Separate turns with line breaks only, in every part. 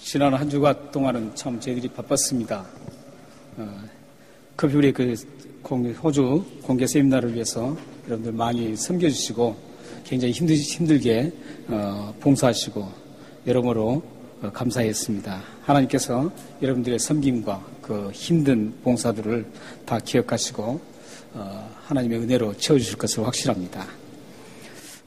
지난 한 주간 동안은 참 저희들이 바빴습니다. 커피우리 호주 공개 세미나를 위해서 여러분들 많이 섬겨주시고 굉장히 힘들게 봉사하시고 여러모로 감사했습니다. 하나님께서 여러분들의 섬김과 그 힘든 봉사들을 다 기억하시고 하나님의 은혜로 채워주실 것을 확실합니다.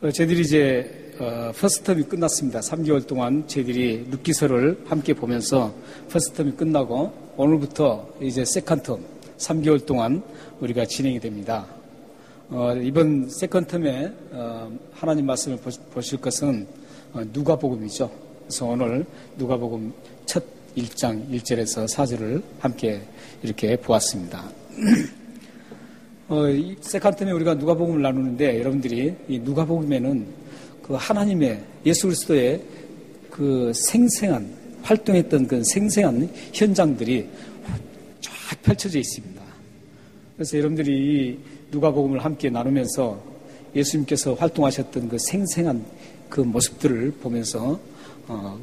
저희들이 이제 퍼스트텀이 끝났습니다. 3개월 동안 저희들이 룻기서를 함께 보면서 퍼스트텀이 끝나고 오늘부터 이제 세컨텀 3개월 동안 우리가 진행이 됩니다. 이번 세컨텀에 하나님 말씀을 보실 것은 누가복음이죠. 그래서 오늘 누가복음 첫 1장 1절에서 4절을 함께 이렇게 보았습니다. 이 세컨텀에 우리가 누가복음을 나누는데 여러분들이 이 누가복음에는 그 하나님의 예수 그리스도의 그 생생한 활동했던 그 생생한 현장들이 쫙 펼쳐져 있습니다. 그래서 여러분들이 이 누가복음을 함께 나누면서 예수님께서 활동하셨던 그 생생한 그 모습들을 보면서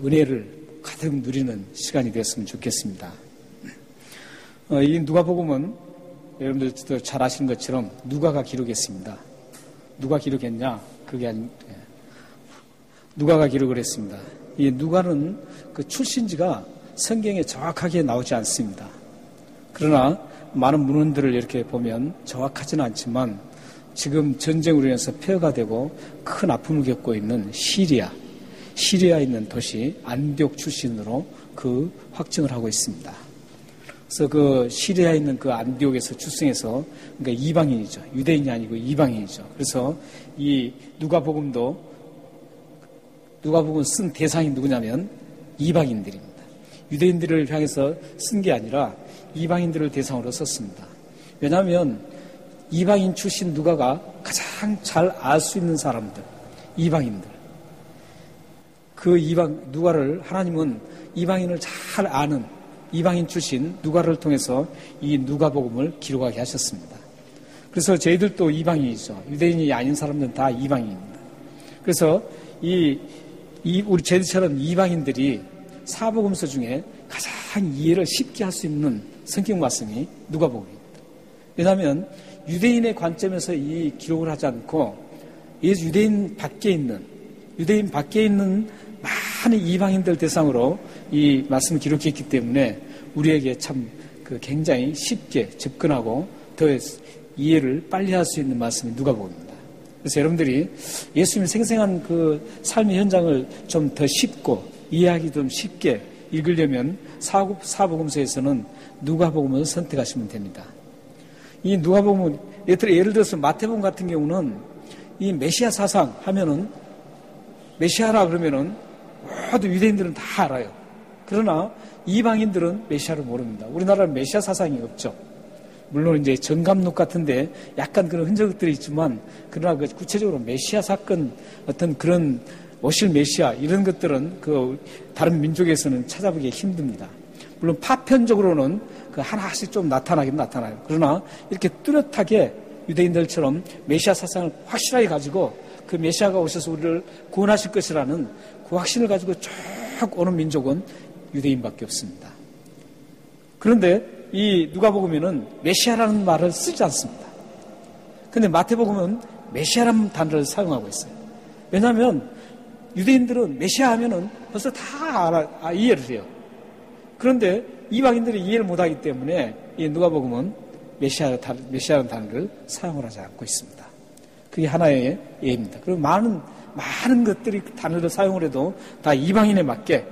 은혜를 가득 누리는 시간이 되었으면 좋겠습니다. 이 누가복음은 여러분들도 잘 아시는 것처럼 누가가 기록했습니다. 누가 기록했냐? 그게 누가가 기록을 했습니다. 이 누가는 그 출신지가 성경에 정확하게 나오지 않습니다. 그러나 많은 문헌들을 이렇게 보면 정확하지는 않지만 지금 전쟁으로 인해서 폐허가 되고 큰 아픔을 겪고 있는 시리아에 있는 도시 안디옥 출신으로 그 확증을 하고 있습니다. 그래서 그 시리아에 있는 그 안디옥에서 출생해서 그러니까 이방인이죠. 유대인이 아니고 이방인이죠. 그래서 이 누가복음 쓴 대상이 누구냐면 이방인들입니다. 유대인들을 향해서 쓴 게 아니라 이방인들을 대상으로 썼습니다. 왜냐하면 이방인 출신 누가가 가장 잘 알 수 있는 사람들, 이방인들. 그 누가를 하나님은 이방인을 잘 아는 이방인 출신 누가를 통해서 이 누가복음을 기록하게 하셨습니다. 그래서 저희들도 이방인이죠. 유대인이 아닌 사람들은 다 이방인입니다. 그래서 우리 저희들처럼 이방인들이 사복음서 중에 가장 이해를 쉽게 할 수 있는 성경 말씀이 누가복음입니다. 왜냐하면 유대인의 관점에서 이 기록을 하지 않고 유대인 밖에 있는 많은 이방인들 대상으로 이 말씀을 기록했기 때문에 우리에게 참 굉장히 쉽게 접근하고 더 이해를 빨리 할 수 있는 말씀이 누가복음입니다. 그래서 여러분들이 예수님의 생생한 그 삶의 현장을 좀 더 쉽고 이해하기 좀 쉽게 읽으려면 사복음서에서는 누가복음을 선택하시면 됩니다. 이 누가복음은 예를 들어서 마태복음 같은 경우는 이 메시아 사상 하면은 메시아라 그러면은 모두 유대인들은 다 알아요. 그러나 이방인들은 메시아를 모릅니다. 우리나라는 메시아 사상이 없죠. 물론 이제 정감록 같은데 약간 그런 흔적들이 있지만 그러나 그 구체적으로 메시아 사건 어떤 그런 오실 메시아 이런 것들은 그 다른 민족에서는 찾아보기 힘듭니다. 물론 파편적으로는 그 하나씩 좀 나타나긴 나타나요. 그러나 이렇게 뚜렷하게 유대인들처럼 메시아 사상을 확실하게 가지고 그 메시아가 오셔서 우리를 구원하실 것이라는 그 확신을 가지고 쭉 오는 민족은 유대인밖에 없습니다. 그런데 이 누가복음에는 메시아라는 말을 쓰지 않습니다. 그런데 마태복음은 메시아라는 단어를 사용하고 있어요. 왜냐하면 유대인들은 메시아 하면은 벌써 다 이해를 해요. 그런데 이방인들이 이해를 못하기 때문에 이 누가복음은 메시아라는 단어를 사용을 하지 않고 있습니다. 그게 하나의 예입니다. 그리고 많은 것들이 단어를 사용을 해도 다 이방인에 맞게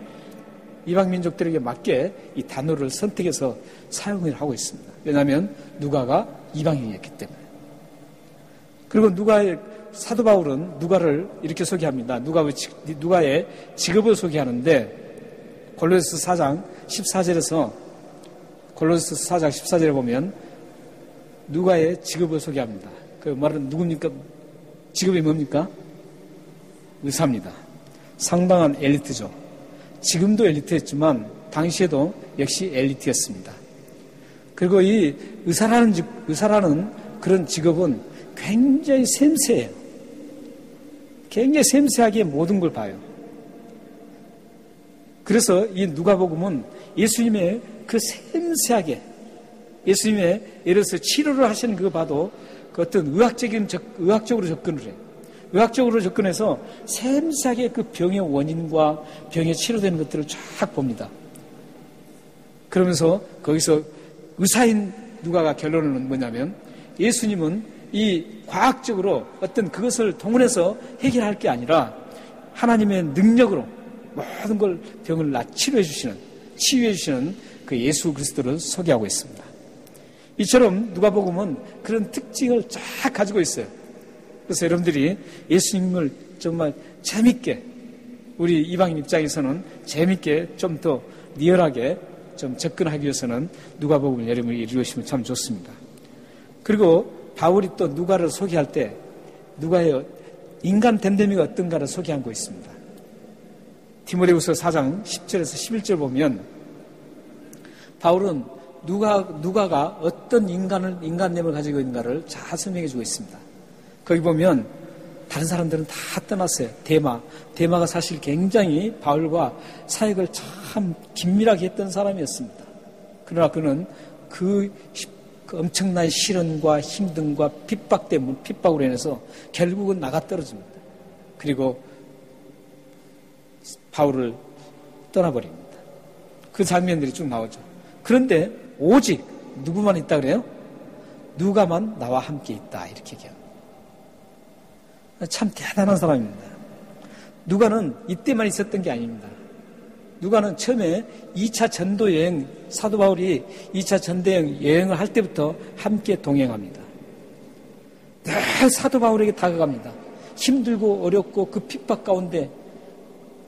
이방 민족들에게 맞게 이 단어를 선택해서 사용을 하고 있습니다. 왜냐하면 누가가 이방인이었기 때문에. 그리고 사도 바울은 누가를 이렇게 소개합니다. 누가의 직업을 소개하는데 골로새서 4장 14절에 보면 누가의 직업을 소개합니다. 그 말은 누굽니까? 직업이 뭡니까? 의사입니다. 상당한 엘리트죠. 지금도 엘리트였지만 당시에도 역시 엘리트였습니다. 그리고 이 의사라는 그런 직업은 굉장히 섬세해요. 굉장히 섬세하게 모든 걸 봐요. 그래서 이 누가복음은 예수님의 그 섬세하게 예수님의 예를 들어서 치료를 하시는 그거 봐도 그 어떤 의학적으로 접근을 해요. 의학적으로 접근해서 섬세하게 그 병의 원인과 병에 치료되는 것들을 쫙 봅니다. 그러면서 거기서 의사인 누가가 결론은 뭐냐면 예수님은 이 과학적으로 어떤 그것을 동원해서 해결할 게 아니라 하나님의 능력으로 모든 걸 병을 치유해 주시는 그 예수 그리스도를 소개하고 있습니다. 이처럼 누가복음은 그런 특징을 쫙 가지고 있어요. 그래서 여러분들이 예수님을 정말 재밌게 우리 이방인 입장에서는 재밌게 좀 더 리얼하게 좀 접근하기 위해서는 누가복음을 여러분이 읽으시면 참 좋습니다. 그리고 바울이 또 누가를 소개할 때 누가의 인간 됨됨이가 어떤가를 소개한 거 있습니다. 디모데후서 4장 10절에서 11절 보면 바울은 누가가 어떤 인간됨을 가지고 있는가를 잘 설명해 주고 있습니다. 거기 보면 다른 사람들은 다 떠났어요. 데마가 사실 굉장히 바울과 사역을 참 긴밀하게 했던 사람이었습니다. 그러나 그는 그 엄청난 시련과 힘듦과 핍박으로 인해서 결국은 나가 떨어집니다. 그리고 바울을 떠나버립니다. 그 장면들이 쭉 나오죠. 그런데 오직 누구만 있다 그래요? 누가만 나와 함께 있다 이렇게 얘기합니다. 참 대단한 사람입니다. 누가는 이때만 있었던 게 아닙니다. 누가는 처음에 2차 전도 여행, 사도 바울이 2차 전도 여행을 할 때부터 함께 동행합니다. 늘 사도 바울에게 다가갑니다. 힘들고 어렵고 그 핍박 가운데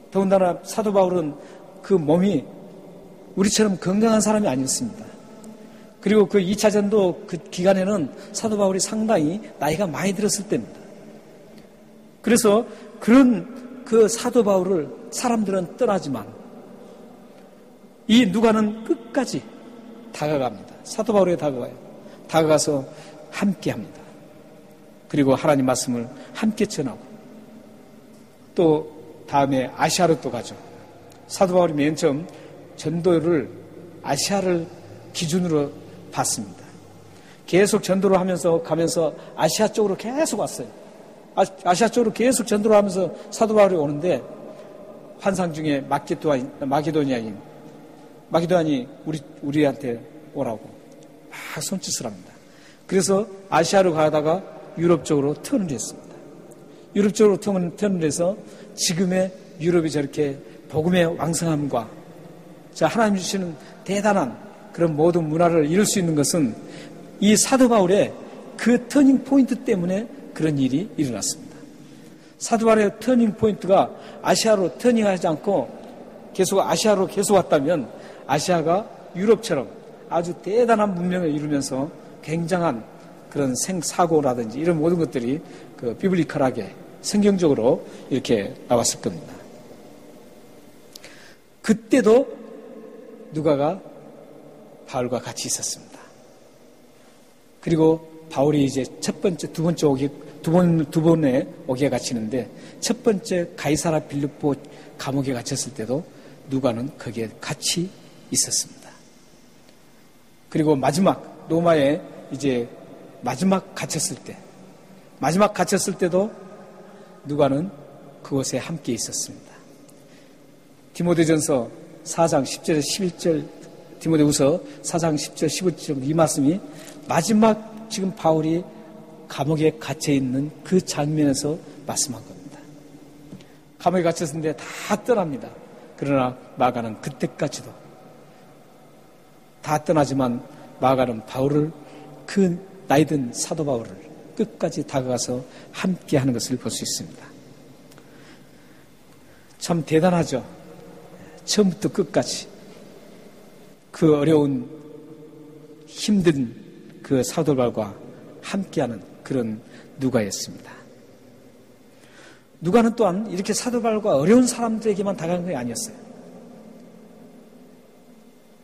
더군다나 사도 바울은 그 몸이 우리처럼 건강한 사람이 아니었습니다. 그리고 그 2차 전도 그 기간에는 사도 바울이 상당히 나이가 많이 들었을 때입니다. 그래서 그런 그 사도 바울을 사람들은 떠나지만 이 누가는 끝까지 다가갑니다. 사도 바울에게 다가가요. 다가가서 함께 합니다. 그리고 하나님 말씀을 함께 전하고 또 다음에 아시아로 또 가죠. 사도 바울이 맨 처음 전도를 아시아를 기준으로 봤습니다. 계속 전도를 가면서 아시아 쪽으로 계속 왔어요. 아시아 쪽으로 계속 전도를 하면서 사도 바울이 오는데 환상 중에 마게도니아니 우리한테 오라고 막 손짓을 합니다. 그래서 아시아로 가다가 유럽 쪽으로 턴을 했습니다. 유럽 쪽으로 턴을 해서 지금의 유럽이 저렇게 복음의 왕성함과 하나님 주시는 대단한 그런 모든 문화를 이룰 수 있는 것은 이 사도 바울의 그 터닝 포인트 때문에 그런 일이 일어났습니다. 사도 바울의 터닝 포인트가 아시아로 터닝하지 않고 계속 아시아로 계속 왔다면 아시아가 유럽처럼 아주 대단한 문명을 이루면서 굉장한 그런 생사고라든지 이런 모든 것들이 그 비블리컬하게 성경적으로 이렇게 나왔을 겁니다. 그때도 누가가 바울과 같이 있었습니다. 그리고 바울이 이제 두 번의 오기에 갇히는데 첫 번째 가이사라 빌립보 감옥에 갇혔을 때도 누가는 거기에 같이 있었습니다. 그리고 마지막 로마에 이제 마지막 갇혔을 때도 누가는 그곳에 함께 있었습니다. 디모데전서 4장 10절에서 11절 디모데후서 4장 10절 15절 이 말씀이 마지막 지금 바울이 감옥에 갇혀 있는 그 장면에서 말씀한 겁니다. 감옥에 갇혔는데 다 떠납니다. 그러나 마가는 그때까지도 다 떠나지만 마가는 바울을 그 나이든 사도 바울을 끝까지 다가가서 함께 하는 것을 볼 수 있습니다. 참 대단하죠. 처음부터 끝까지 그 어려운 힘든 그 사도 바울과 함께하는 그런 누가였습니다. 누가는 또한 이렇게 사도 바울과 어려운 사람들에게만 다가간 게 아니었어요.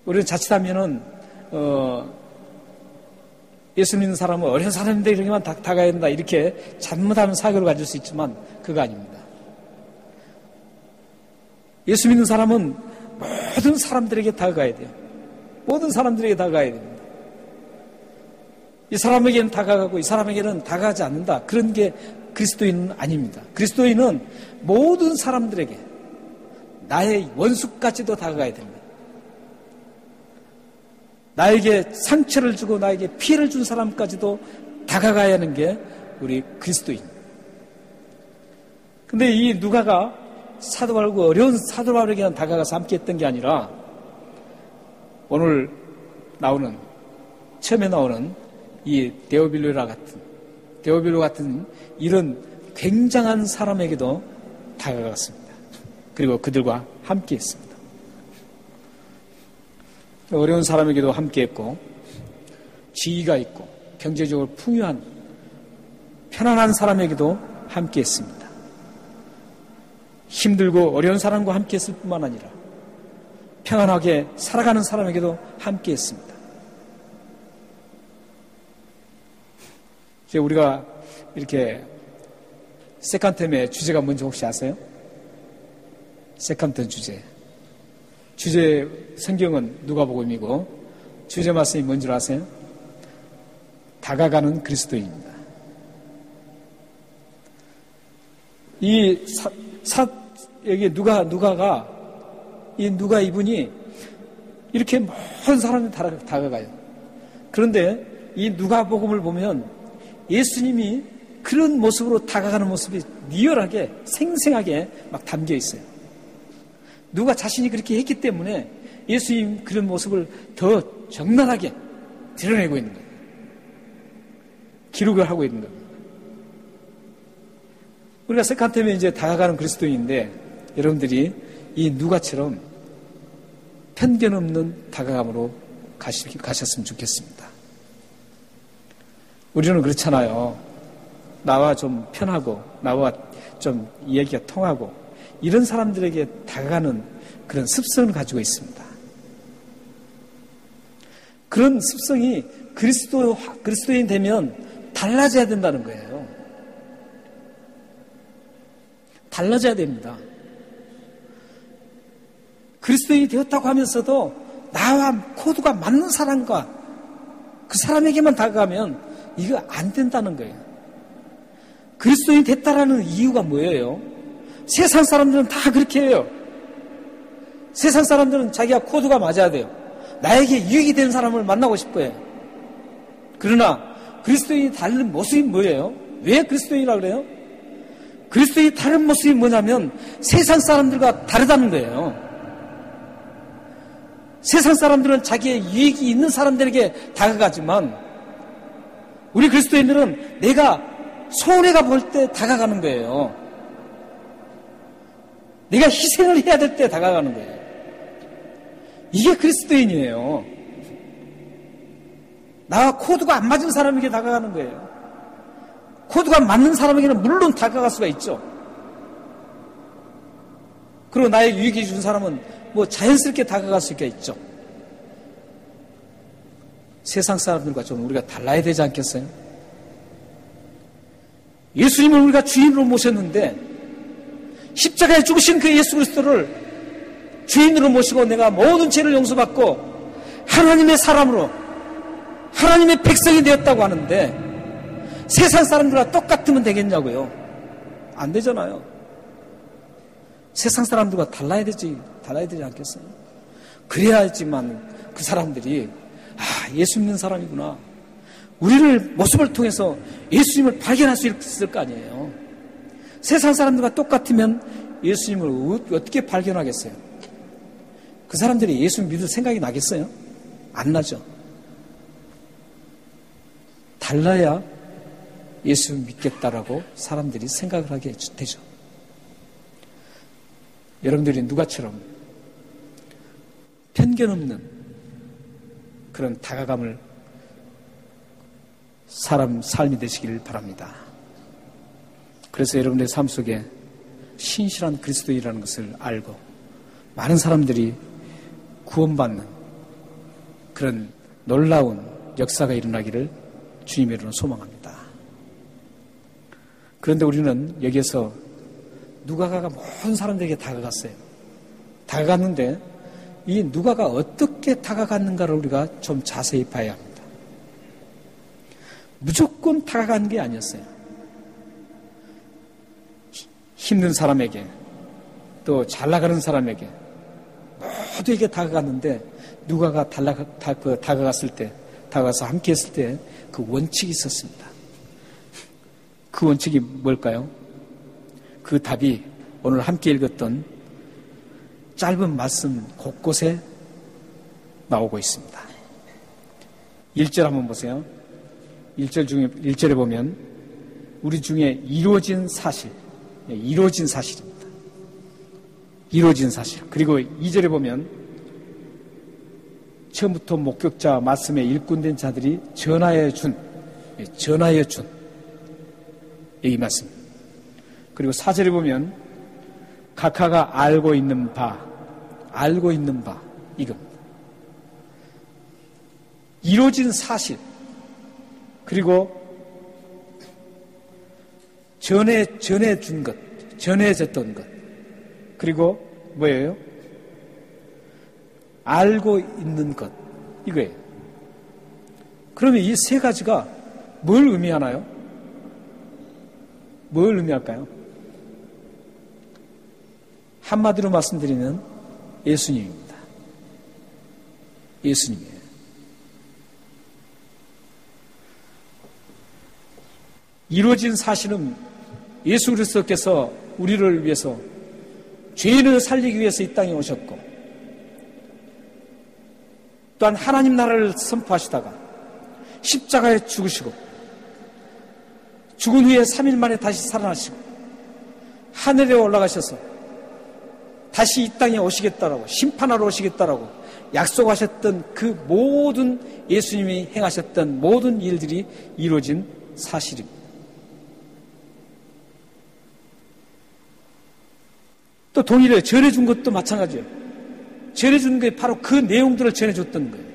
우리는 자칫하면은 예수 믿는 사람은 어려운 사람들에게만 다가야 된다 이렇게 잘못하는 사고를 가질 수 있지만 그거 아닙니다. 예수 믿는 사람은 모든 사람들에게 다가가야 돼요. 모든 사람들에게 다가가야 됩니다. 이 사람에게는 다가가고 이 사람에게는 다가가지 않는다. 그런 게 그리스도인은 아닙니다. 그리스도인은 모든 사람들에게 나의 원수까지도 다가가야 됩니다. 나에게 상처를 주고 나에게 피해를 준 사람까지도 다가가야 하는 게 우리 그리스도인. 근데 이 누가가 사도 바울과 어려운 사도 바울에게는 다가가서 함께 했던 게 아니라 오늘 나오는, 처음에 나오는 이 데오빌로 같은 이런 굉장한 사람에게도 다가갔습니다. 그리고 그들과 함께 했습니다. 어려운 사람에게도 함께 했고, 지위가 있고, 경제적으로 풍요한, 편안한 사람에게도 함께 했습니다. 힘들고 어려운 사람과 함께 했을 뿐만 아니라, 평안하게 살아가는 사람에게도 함께 했습니다. 이제 우리가 이렇게 세컨템의 주제가 뭔지 혹시 아세요? 세컨템 주제 성경은 누가복음이고 주제 말씀이 뭔지 아세요? 다가가는 그리스도인입니다. 여기 누가가 이 누가 이분이 이렇게 모든 사람이 다가가요. 그런데 이 누가복음을 보면 예수님이 그런 모습으로 다가가는 모습이 리얼하게 생생하게 막 담겨 있어요. 누가 자신이 그렇게 했기 때문에 예수님 그런 모습을 더 적나라하게 드러내고 있는 거예요. 기록을 하고 있는 겁니다. 우리가 세컨템에 이제 다가가는 그리스도인인데 여러분들이 이 누가처럼 편견 없는 다가감으로 가셨으면 좋겠습니다. 우리는 그렇잖아요. 나와 좀 편하고 나와 좀 얘기가 통하고 이런 사람들에게 다가가는 그런 습성을 가지고 있습니다. 그런 습성이 그리스도인 되면 달라져야 된다는 거예요. 달라져야 됩니다. 그리스도인이 되었다고 하면서도 나와 코드가 맞는 사람과 그 사람에게만 다가가면 이거 안 된다는 거예요. 그리스도인이 됐다라는 이유가 뭐예요? 세상 사람들은 다 그렇게 해요. 세상 사람들은 자기가 코드가 맞아야 돼요. 나에게 유익이 되는 사람을 만나고 싶어요. 그러나 그리스도인이 다른 모습이 뭐예요? 왜 그리스도인이라고 그래요? 그리스도인이 다른 모습이 뭐냐면 세상 사람들과 다르다는 거예요. 세상 사람들은 자기의 유익이 있는 사람들에게 다가가지만 우리 그리스도인들은 내가 손해가 볼 때 다가가는 거예요. 내가 희생을 해야 될 때 다가가는 거예요. 이게 그리스도인이에요. 나와 코드가 안 맞은 사람에게 다가가는 거예요. 코드가 맞는 사람에게는 물론 다가갈 수가 있죠. 그리고 나의 유익이 준 사람은 뭐 자연스럽게 다가갈 수가 있죠. 세상 사람들과 좀 우리가 달라야 되지 않겠어요? 예수님을 우리가 주인으로 모셨는데 십자가에 죽으신 그 예수 그리스도를 주인으로 모시고 내가 모든 죄를 용서받고 하나님의 사람으로 하나님의 백성이 되었다고 하는데 세상 사람들과 똑같으면 되겠냐고요? 안 되잖아요. 세상 사람들과 달라야 되지 않겠어요? 그래야지만 그 사람들이 예수 믿는 사람이구나. 우리를 모습을 통해서 예수님을 발견할 수 있을 거 아니에요. 세상 사람들과 똑같으면 예수님을 어떻게 발견하겠어요? 그 사람들이 예수 믿을 생각이 나겠어요? 안 나죠. 달라야 예수 믿겠다라고 사람들이 생각을 하게 되죠. 여러분들이 누가처럼 편견 없는 그런 다가감을 삶이 되시기를 바랍니다. 그래서 여러분들의 삶 속에 신실한 그리스도인이라는 것을 알고 많은 사람들이 구원받는 그런 놀라운 역사가 일어나기를 주님의 이름으로 소망합니다. 그런데 우리는 여기에서 누가가 모든 사람들에게 다가갔어요. 다가갔는데 이 누가가 어떻게 다가갔는가를 우리가 좀 자세히 봐야 합니다. 무조건 다가가는 게 아니었어요. 힘든 사람에게 또 잘 나가는 사람에게 모두에게 다가갔는데 누가가 다가갔을 때, 다가가서 함께 했을 때 그 원칙이 있었습니다. 그 원칙이 뭘까요? 그 답이 오늘 함께 읽었던 짧은 말씀 곳곳에 나오고 있습니다. 1절 한번 보세요. 1절에 보면 우리 중에 이루어진 사실입니다. 이루어진 사실. 그리고 2절에 보면 처음부터 목격자 말씀에 일꾼된 자들이 전하여 준 이 말씀. 그리고 4절에 보면 각하가 알고 있는 바 이겁니다. 이루어진 사실 그리고 전해준 것, 전해졌던 것 그리고 뭐예요? 알고 있는 것 이거예요. 그러면 이 세 가지가 뭘 의미하나요? 뭘 의미할까요? 한마디로 말씀드리면 예수님입니다. 예수님이에요. 이루어진 사실은 예수 그리스도께서 우리를 위해서 죄인을 살리기 위해서 이 땅에 오셨고 또한 하나님 나라를 선포하시다가 십자가에 죽으시고 죽은 후에 3일 만에 다시 살아나시고 하늘에 올라가셔서 다시 이 땅에 오시겠다라고 심판하러 오시겠다라고 약속하셨던 그 모든 예수님이 행하셨던 모든 일들이 이루어진 사실입니다. 또 동일해 전해준 것도 마찬가지예요. 전해준 게 바로 그 내용들을 전해줬던 거예요.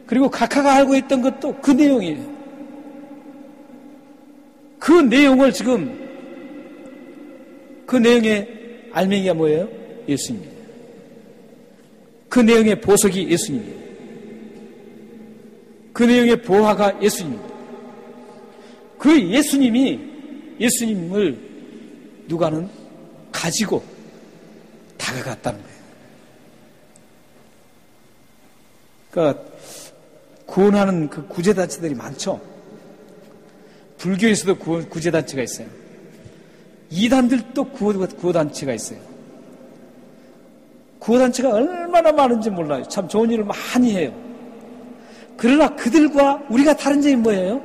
그리고 각하가 알고 있던 것도 그 내용이에요. 그 내용을 지금 그 내용의 알맹이가 뭐예요? 예수님이에요. 그 내용의 보석이 예수님이에요. 그 내용의 보화가 예수님입니다. 그 예수님을 누가는 가지고 다가갔다는 거예요. 그러니까 구원하는 그 구제단체들이 많죠. 불교에서도 구제단체가 있어요. 이단들도 구호단체가 있어요. 구호단체가 얼마나 많은지 몰라요. 참 좋은 일을 많이 해요. 그러나 그들과 우리가 다른 점이 뭐예요?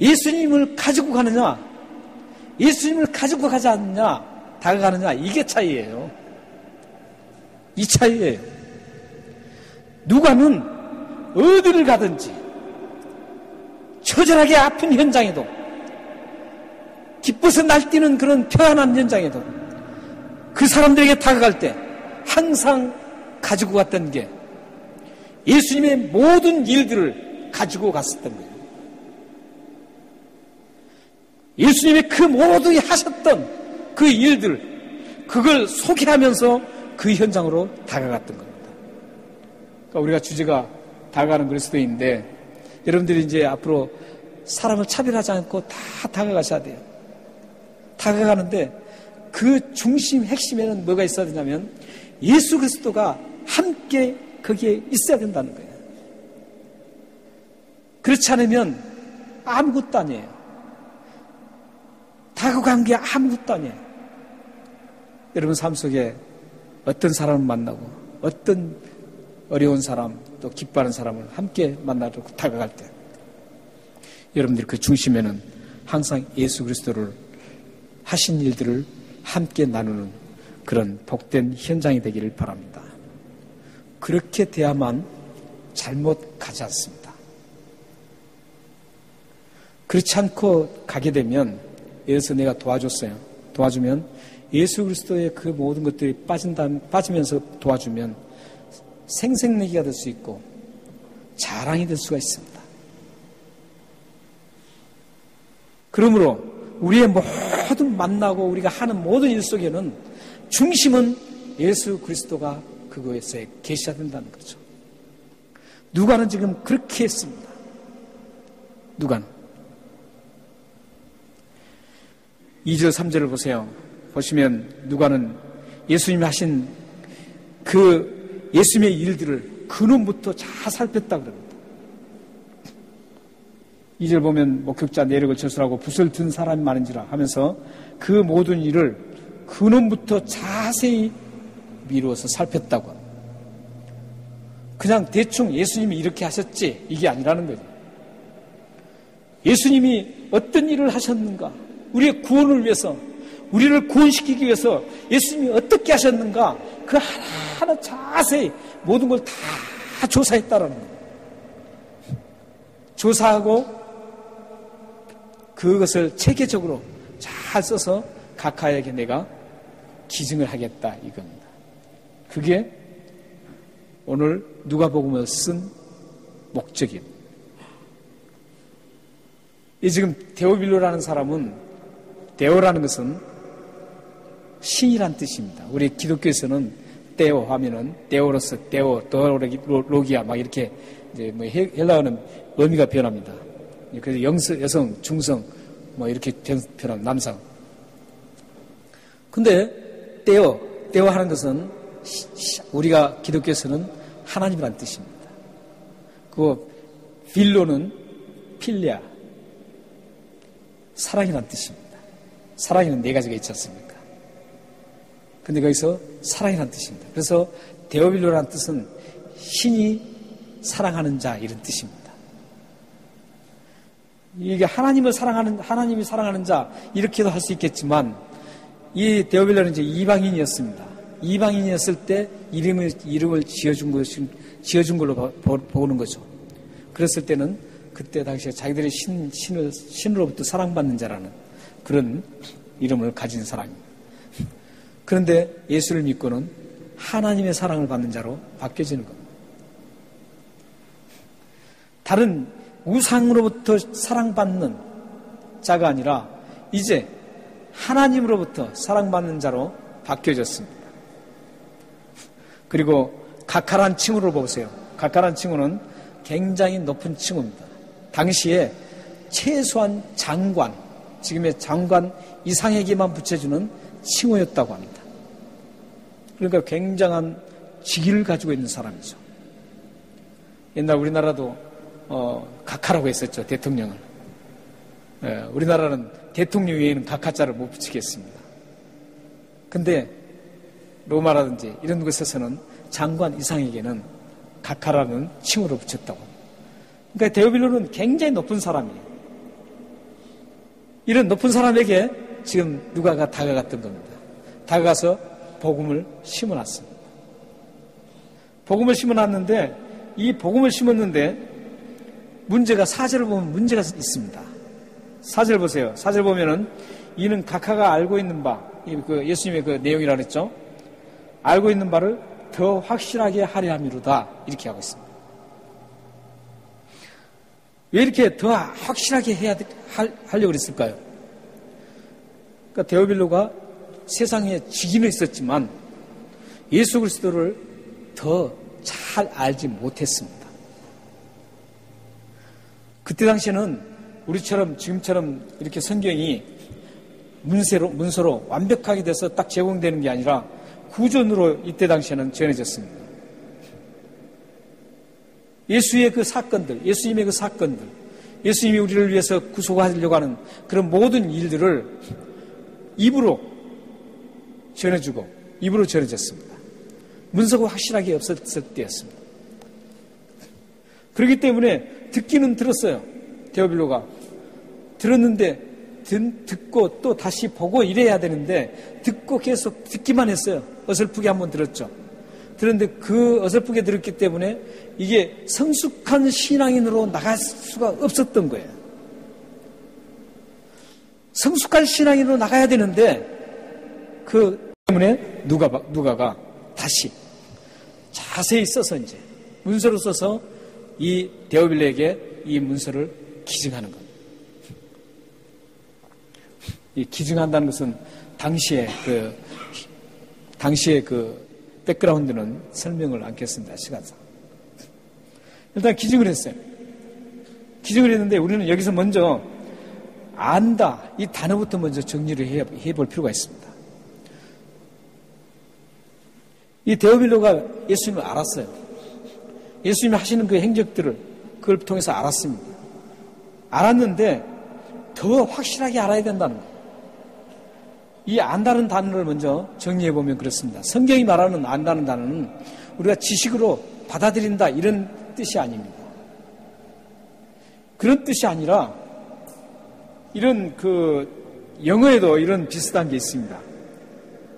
예수님을 가지고 가느냐, 예수님을 가지고 가지 않느냐, 다가가느냐, 이게 차이예요. 이 차이예요. 누가는 어디를 가든지 처절하게 아픈 현장에도 기뻐서 날뛰는 그런 평안한 현장에도 그 사람들에게 다가갈 때 항상 가지고 갔던 게 예수님의 모든 일들을 가지고 갔었던 거예요. 예수님의 그 모든 하셨던 그 일들, 그걸 소개하면서 그 현장으로 다가갔던 겁니다. 그러니까 우리가 주제가 다가가는 그리스도인데 여러분들이 이제 앞으로 사람을 차별하지 않고 다 다가가셔야 돼요. 다가가는데 그 중심, 핵심에는 뭐가 있어야 되냐면 예수 그리스도가 함께 거기에 있어야 된다는 거예요. 그렇지 않으면 아무것도 아니에요. 다가간 게 아무것도 아니에요. 여러분 삶 속에 어떤 사람을 만나고 어떤 어려운 사람 또 기뻐하는 사람을 함께 만나고 다가갈 때 여러분들 그 중심에는 항상 예수 그리스도를 하신 일들을 함께 나누는 그런 복된 현장이 되기를 바랍니다. 그렇게 돼야만 잘못 가지 않습니다. 그렇지 않고 가게 되면 예를 들어서 내가 도와줬어요. 도와주면 예수 그리스도의 그 모든 것들이 빠지면서 도와주면 생색내기가 될 수 있고 자랑이 될 수가 있습니다. 그러므로 우리의 모든 만나고 우리가 하는 모든 일 속에는 중심은 예수 그리스도가 그거에서 계시화된다는 거죠. 누가는 지금 그렇게 했습니다. 누가는 2절 3절을 보세요. 보시면 누가는 예수님이 하신 그 예수님의 일들을 근원부터 잘 살폈다 그럽니다. 2절 보면 목격자 내력을 저술하고 붓을 든 사람이 많은지라 하면서 그 모든 일을 근원부터 자세히 미루어서 살폈다고 합니다. 그냥 대충 예수님이 이렇게 하셨지 이게 아니라는 거죠. 예수님이 어떤 일을 하셨는가, 우리의 구원을 위해서, 우리를 구원시키기 위해서 예수님이 어떻게 하셨는가, 그 하나하나 자세히 모든 걸 다 조사했다라는 거예요. 조사하고 그것을 체계적으로 잘 써서 각하에게 내가 기증을 하겠다 이겁니다. 그게 오늘 누가복음을 쓴 목적이에요. 이 지금 데오빌로라는 사람은, 데오라는 것은 신이란 뜻입니다. 우리 기독교에서는 데오 하면은 데오로스, 데오, 도로기아 막 이렇게 이제 뭐 헬라어는 의미가 변합니다. 그래서 여성, 중성 뭐 이렇게 변합니다. 남성. 근데 데오 하는 것은 우리가 기독교에서는 하나님이란 뜻입니다. 그 빌로는 필레아, 사랑이란 뜻입니다. 사랑에는 네 가지가 있지 않습니까? 근데 거기서 사랑이란 뜻입니다. 그래서 데오빌로라는 뜻은 신이 사랑하는 자 이런 뜻입니다. 이게 하나님이 사랑하는 자 이렇게도 할 수 있겠지만 이 데오빌로는 이제 이방인이었습니다. 이방인이었을 때 이름을 지어준 걸로 보는 거죠. 그랬을 때는 그때 당시에 자기들이 신으로부터 사랑받는 자라는 그런 이름을 가진 사람입니다. 그런데 예수를 믿고는 하나님의 사랑을 받는 자로 바뀌어지는 겁니다. 다른 우상으로부터 사랑받는 자가 아니라 이제 하나님으로부터 사랑받는 자로 바뀌어졌습니다. 그리고 각하란 칭호를 보세요. 각하란 칭호는 굉장히 높은 칭호입니다. 당시에 최소한 장관, 지금의 장관 이상에게만 붙여주는 칭호였다고 합니다. 그러니까 굉장한 직위를 가지고 있는 사람이죠. 옛날 우리나라도 각하라고 했었죠. 대통령을. 우리나라는 대통령 외에는 각하자를 못 붙이겠습니다. 근데 로마라든지 이런 곳에서는 장관 이상에게는 각하라는 칭호를 붙였다고 합니다. 그러니까 데오빌로는 굉장히 높은 사람이에요. 이런 높은 사람에게 지금 누가가 다가갔던 겁니다. 다가가서 복음을 심어놨습니다. 복음을 심어놨는데 이 복음을 심었는데 문제가 4절을 보면 문제가 있습니다. 4절 보세요. 4절 보면은 이는 각하가 알고 있는 바, 예수님의 그 내용이라 그랬죠. 알고 있는 바를 더 확실하게 하려 함이로다 이렇게 하고 있습니다. 왜 이렇게 더 확실하게 하려고 그랬을까요? 그러니까 데오빌로가 세상에 직인은 있었지만 예수 그리스도를 더 잘 알지 못했습니다. 그때 당시에는 우리처럼 지금처럼 이렇게 성경이 문서로 완벽하게 돼서 딱 제공되는 게 아니라 구전으로 이때 당시에는 전해졌습니다. 예수의 그 사건들, 예수님의 그 사건들, 예수님이 우리를 위해서 구속하려고 하는 그런 모든 일들을 입으로 전해주고 입으로 전해졌습니다. 문서가 확실하게 없었을 때였습니다. 그렇기 때문에 듣기는 들었어요. 데오빌로가 들었는데 듣고 또 다시 보고 이래야 되는데 듣고 계속 듣기만 했어요. 어설프게 한번 들었죠. 그런데 그 어설프게 들었기 때문에 이게 성숙한 신앙인으로 나갈 수가 없었던 거예요. 성숙한 신앙인으로 나가야 되는데 그 때문에 누가가 다시 자세히 써서 이제 문서로 써서 이 데오빌로에게 이 문서를 기증하는 겁니다. 이 기증한다는 것은 당시에 그 백그라운드는 설명을 않겠습니다. 시간상. 일단 기증을 했어요. 기증을 했는데 우리는 여기서 먼저 안다, 이 단어부터 먼저 정리를 해볼 필요가 있습니다. 이 데오빌로가 예수님을 알았어요. 예수님이 하시는 그 행적들을 그걸 통해서 알았습니다. 알았는데 더 확실하게 알아야 된다는 거예요. 이 안다는 단어를 먼저 정리해보면 그렇습니다. 성경이 말하는 안다는 단어는 우리가 지식으로 받아들인다 이런 뜻이 아닙니다. 그런 뜻이 아니라 이런 영어에도 이런 비슷한 게 있습니다.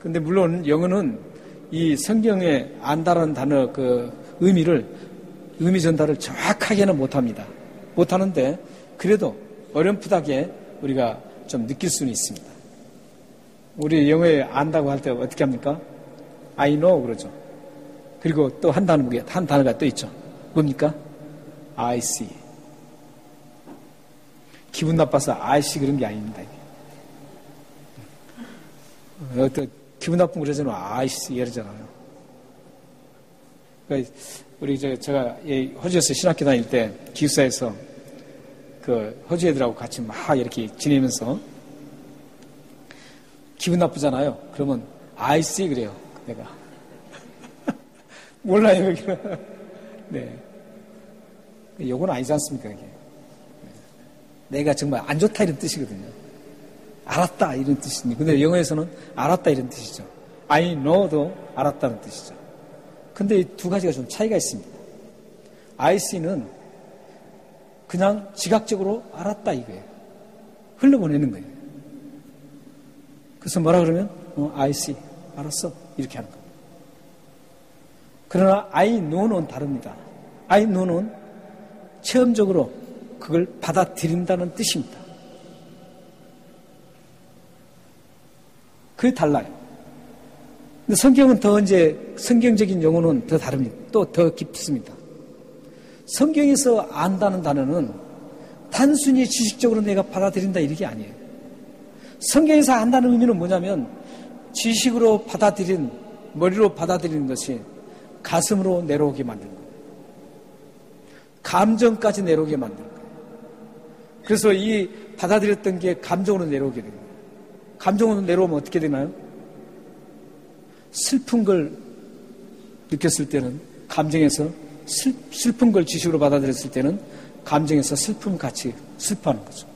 근데 물론 영어는 이 성경에 안다는 단어 의미 전달을 정확하게는 못합니다. 못하는데 그래도 어렴풋하게 우리가 좀 느낄 수는 있습니다. 우리 영어에 안다고 할 때 어떻게 합니까? I know 그러죠. 그리고 또 한 단어가 또 있죠. 뭡니까? I see. 기분 나빠서 I see 그런 게 아닙니다. 기분 나쁜 그러잖아요. I see 이러잖아요. 그러니까 제가 호주에서 신학교 다닐 때 기숙사에서 호주 애들하고 같이 막 이렇게 지내면서 기분 나쁘잖아요. 그러면 I see 그래요. 내가 몰라요 여기는. 네, 요건 아니지 않습니까? 이게 내가 정말 안 좋다 이런 뜻이거든요. 알았다 이런 뜻이니. 근데 영어에서는 알았다 이런 뜻이죠. I know도 알았다는 뜻이죠. 근데 이 두 가지가 좀 차이가 있습니다. I see는 그냥 지각적으로 알았다 이거예요. 흘러보내는 거예요. 그래서 뭐라 그러면 I see, 알았어 이렇게 하는 겁니다. 그러나 I know는 다릅니다. I know는 체험적으로 그걸 받아들인다는 뜻입니다. 그게 달라요. 근데 성경은 성경적인 용어는 더 다릅니다. 또 더 깊습니다. 성경에서 안다는 단어는 단순히 지식적으로 내가 받아들인다 이게 아니에요. 성경에서 안다는 의미는 뭐냐면 지식으로 머리로 받아들이는 것이 가슴으로 내려오게 만드는 거예요. 감정까지 내려오게 만드는 거예요. 그래서 이 받아들였던 게 감정으로 내려오게 됩니다. 감정으로 내려오면 어떻게 되나요? 슬픈 걸 느꼈을 때는 감정에서 슬픈 걸 지식으로 받아들였을 때는 감정에서 슬픔같이 슬퍼하는 거죠.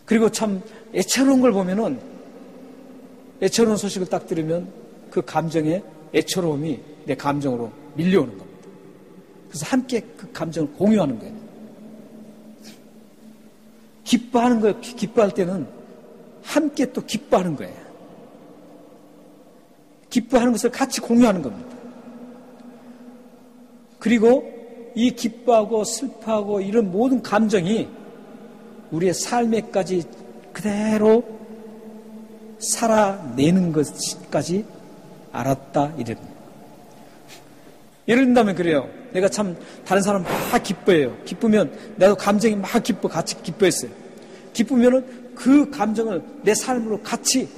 그리고 참 애처로운 걸 보면은 애처로운 소식을 딱 들으면 그 감정의 애처로움이 내 감정으로 밀려오는 겁니다. 그래서 함께 그 감정을 공유하는 거예요. 기뻐하는 거예요. 기뻐할 때는 함께 또 기뻐하는 거예요. 기뻐하는 것을 같이 공유하는 겁니다. 그리고 이 기뻐하고 슬퍼하고 이런 모든 감정이 우리의 삶에까지 그대로 살아내는 것까지 알았다 이럽니다. 예를 든다면 그래요. 내가 참 다른 사람 막 기뻐해요. 기쁘면 나도 감정이 막 같이 기뻐했어요. 기쁘면은 그 감정을 내 삶으로 같이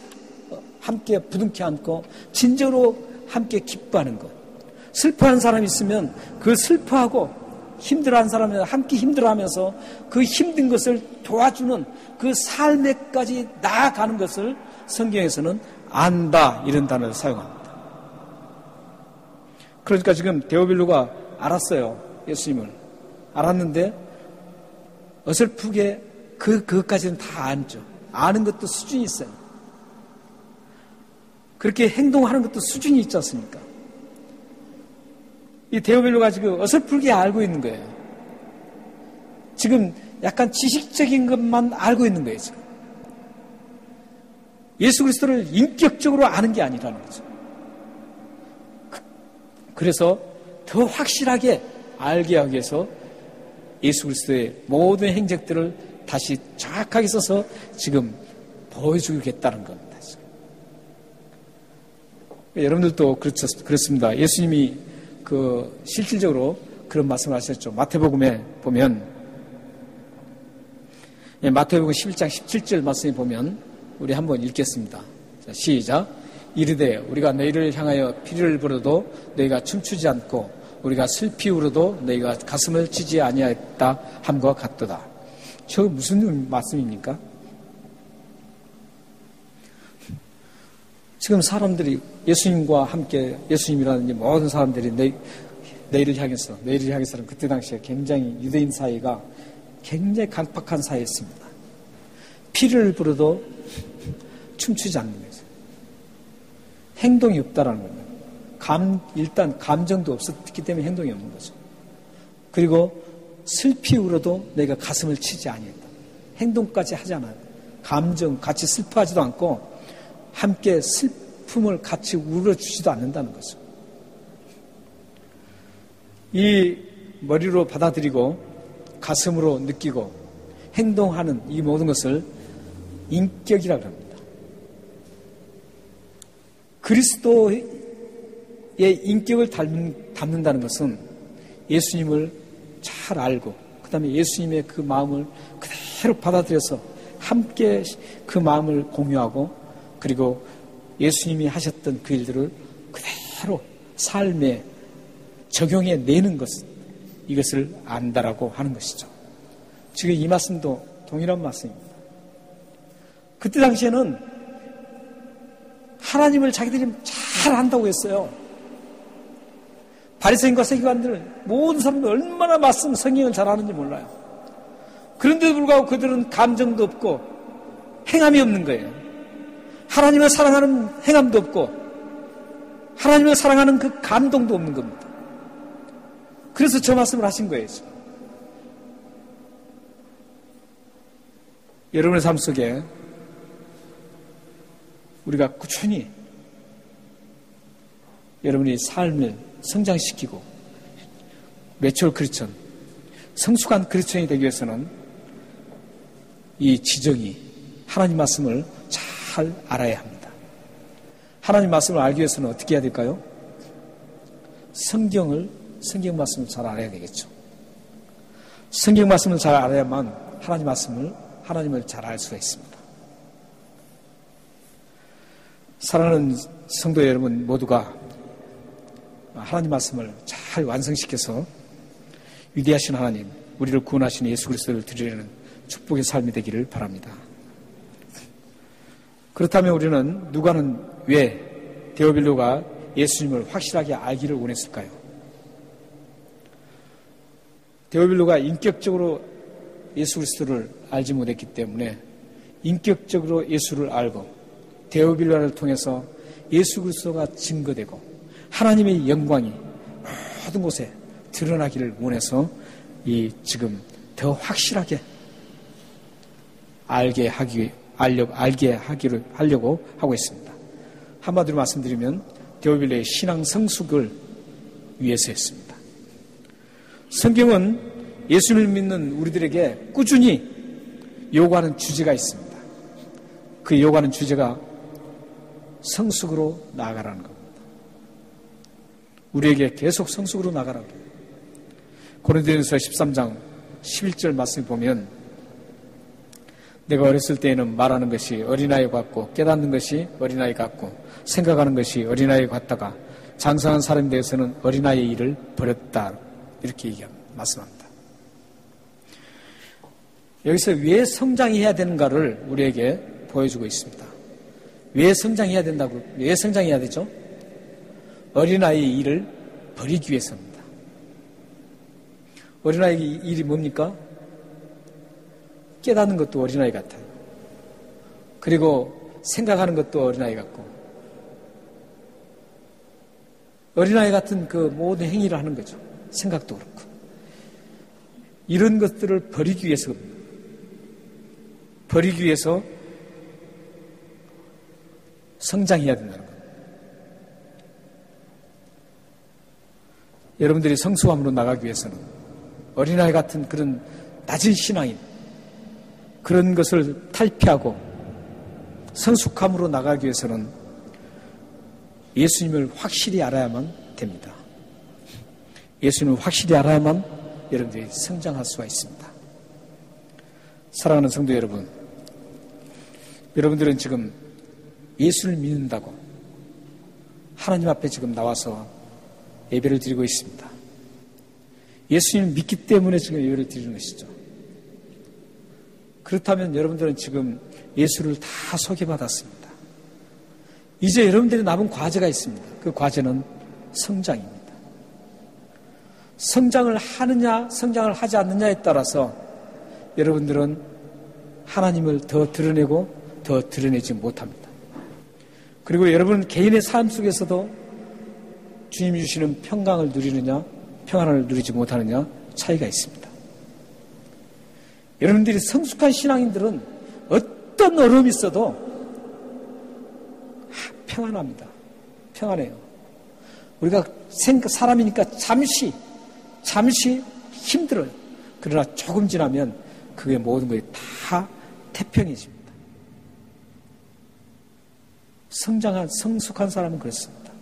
함께 부둥켜 안고 진정으로 함께 기뻐하는 것. 슬퍼하는 사람이 있으면 그 슬퍼하고 힘들어하는 사람이 함께 힘들어하면서 그 힘든 것을 도와주는 그 삶에까지 나아가는 것을 성경에서는 안다 이런 단어를 사용합니다. 그러니까 지금 데오빌로가 알았어요. 예수님을 알았는데 어설프게 그것까지는 다 안죠. 아는 것도 수준이 있어요. 그렇게 행동하는 것도 수준이 있지 않습니까? 이 데오빌로가 지금 어설프게 알고 있는 거예요. 지금 약간 지식적인 것만 알고 있는 거예요. 지금. 예수 그리스도를 인격적으로 아는 게 아니라는 거죠. 그래서 더 확실하게 알게 하기 위해서 예수 그리스도의 모든 행적들을 다시 정확하게 써서 지금 보여주겠다는 겁니다. 여러분들도 그렇습니다. 예수님이 실질적으로 그런 말씀을 하셨죠. 마태복음에 보면, 마태복음 11장 17절 말씀에 보면, 우리 한번 읽겠습니다. 자, 시작. 이르되 우리가 너희를 향하여 피를 불어도 너희가 춤추지 않고 우리가 슬피 울어도 너희가 가슴을 치지 아니하였다 함과 같도다. 저 무슨 말씀입니까? 지금 사람들이 예수님과 함께 예수님이라는 모든 사람들이 너희를 향해서는 그때 당시에 굉장히 유대인 사회가 굉장히 강팍한 사회였습니다. 피를 불어도 춤추지 않는 거죠. 행동이 없다라는 거예요. 일단 감정도 없었기 때문에 행동이 없는 거죠. 그리고 슬피 울어도 내가 가슴을 치지 아니했다. 행동까지 하지 않아요. 감정 같이 슬퍼하지도 않고 함께 슬픔을 같이 울어주지도 않는다는 거죠. 이 머리로 받아들이고 가슴으로 느끼고 행동하는 이 모든 것을 인격이라고 합니다. 그리스도의 인격을 담는다는 것은 예수님을 잘 알고 그 다음에 예수님의 그 마음을 그대로 받아들여서 함께 그 마음을 공유하고 그리고 예수님이 하셨던 그 일들을 그대로 삶에 적용해 내는 것, 이것을 안다라고 하는 것이죠. 지금 이 말씀도 동일한 말씀입니다. 그때 당시에는 하나님을 자기들이 잘 안다고 했어요. 바리새인과 서기관들 모든 사람들 얼마나 말씀 성경을 잘 아는지 몰라요. 그런데도 불구하고 그들은 감정도 없고 행함이 없는 거예요. 하나님을 사랑하는 행함도 없고 하나님을 사랑하는 그 감동도 없는 겁니다. 그래서 저 말씀을 하신 거예요. 여러분의 삶 속에 우리가 꾸준히 여러분의 삶을 성장시키고 매추얼 크리스천, 성숙한 크리스천이 되기 위해서는 이 지정이 하나님 말씀을 잘 알아야 합니다. 하나님 말씀을 알기 위해서는 어떻게 해야 될까요? 성경 말씀을 잘 알아야 되겠죠. 성경 말씀을 잘 알아야만 하나님을 잘 알 수가 있습니다. 사랑하는 성도 여러분 모두가 하나님 말씀을 잘 완성시켜서 위대하신 하나님, 우리를 구원하신 예수 그리스도를 드리려는 축복의 삶이 되기를 바랍니다. 그렇다면 우리는 누가는 왜 데오빌로가 예수님을 확실하게 알기를 원했을까요? 데오빌로가 인격적으로 예수 그리스도를 알지 못했기 때문에 인격적으로 예수를 알고 데오빌로를 통해서 예수 그리스도가 증거되고 하나님의 영광이 모든 곳에 드러나기를 원해서 지금 더 확실하게 알게 하려고 하고 있습니다. 한마디로 말씀드리면 데오빌로의 신앙 성숙을 위해서였습니다. 성경은 예수를 믿는 우리들에게 꾸준히 요구하는 주제가 있습니다. 그 요구하는 주제가 성숙으로 나아가라는 겁니다. 우리에게 계속 성숙으로 나아가라고 해요. 고린도전서 13장 11절 말씀을 보면 내가 어렸을 때에는 말하는 것이 어린아이 같고 깨닫는 것이 어린아이 같고 생각하는 것이 어린아이 같다가 장성한 사람에 대해서는 어린아이의 일을 버렸다. 이렇게 말씀합니다. 여기서 왜 성장해야 되는가를 우리에게 보여주고 있습니다. 왜 성장해야 된다고? 왜 성장해야 되죠? 어린아이의 일을 버리기 위해서입니다. 어린아이의 일이 뭡니까? 깨닫는 것도 어린아이 같아요. 그리고 생각하는 것도 어린아이 같고 어린아이 같은 그 모든 행위를 하는 거죠. 생각도 그렇고 이런 것들을 버리기 위해서입니다. 버리기 위해서 성장해야 된다는 겁니다. 여러분들이 성숙함으로 나가기 위해서는 어린아이 같은 그런 낮은 신앙인 그런 것을 탈피하고 성숙함으로 나가기 위해서는 예수님을 확실히 알아야만 됩니다. 예수님을 확실히 알아야만 여러분들이 성장할 수가 있습니다. 사랑하는 성도 여러분, 여러분들은 지금 예수를 믿는다고 하나님 앞에 지금 나와서 예배를 드리고 있습니다. 예수님을 믿기 때문에 지금 예배를 드리는 것이죠. 그렇다면 여러분들은 지금 예수를 다 소개받았습니다. 이제 여러분들이 남은 과제가 있습니다. 그 과제는 성장입니다. 성장을 하느냐, 성장을 하지 않느냐에 따라서 여러분들은 하나님을 더 드러내고 더 드러내지 못합니다. 그리고 여러분 개인의 삶 속에서도 주님이 주시는 평강을 누리느냐, 평안을 누리지 못하느냐 차이가 있습니다. 여러분들이 성숙한 신앙인들은 어떤 어려움이 있어도 평안합니다. 평안해요. 우리가 사람이니까 잠시 힘들어요. 그러나 조금 지나면 그게 모든 것이 다 태평해집니다. 성숙한 사람은 그렇습니다.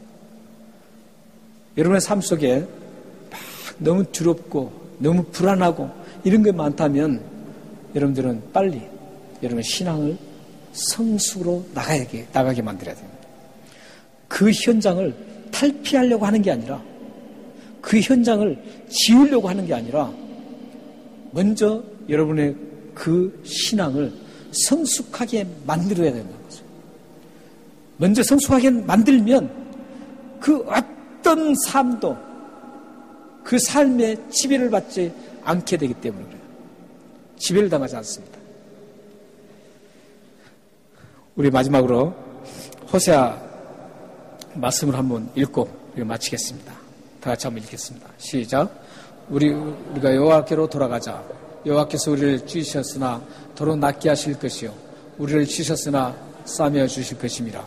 여러분의 삶 속에 막 너무 두렵고 너무 불안하고 이런 게 많다면 여러분들은 빨리 여러분의 신앙을 성숙으로 나가게 만들어야 됩니다. 그 현장을 탈피하려고 하는 게 아니라 그 현장을 지우려고 하는 게 아니라 먼저 여러분의 그 신앙을 성숙하게 만들어야 된다는 거죠. 먼저 성숙하게 만들면 그 어떤 삶도 그 삶에 지배를 받지 않게 되기 때문에 그래요. 지배를 당하지 않습니다. 우리 마지막으로 호세아 말씀을 한번 읽고 마치겠습니다. 다 같이 한번 읽겠습니다. 시작. 우리가 여호와께로 돌아가자. 여호와께서 우리를 찢으셨으나 도로 낫게 하실 것이요 우리를 치셨으나 싸매어 주실 것임이라.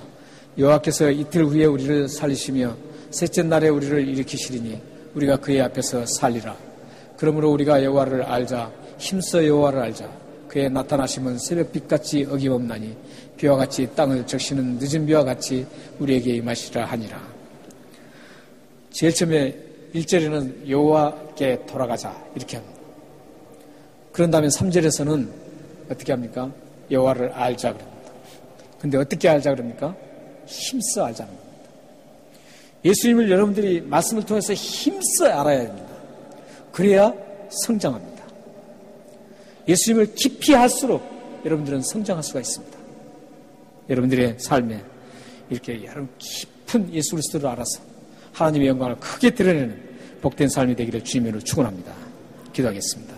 여호와께서 이틀 후에 우리를 살리시며 셋째 날에 우리를 일으키시리니 우리가 그의 앞에서 살리라. 그러므로 우리가 여호와를 알자. 힘써 여호와를 알자. 그의 나타나심은 새벽빛같이 어김없나니 비와 같이 땅을 적시는 늦은 비와 같이 우리에게 임하시라 하니라. 제일 처음에 1절에는 여호와께 돌아가자 이렇게 합니다. 그런 다음에 3절에서는 어떻게 합니까? 여호와를 알자 그럽니다. 근데 어떻게 알자 그럽니까? 힘써 알자는 겁니다. 예수님을 여러분들이 말씀을 통해서 힘써 알아야 됩니다. 그래야 성장합니다. 예수님을 깊이 할수록 여러분들은 성장할 수가 있습니다. 여러분들의 삶에 이렇게 여러분 깊은 예수 그리스도를 알아서 하나님의 영광을 크게 드러내는 복된 삶이 되기를 주님으로 축원합니다. 기도하겠습니다.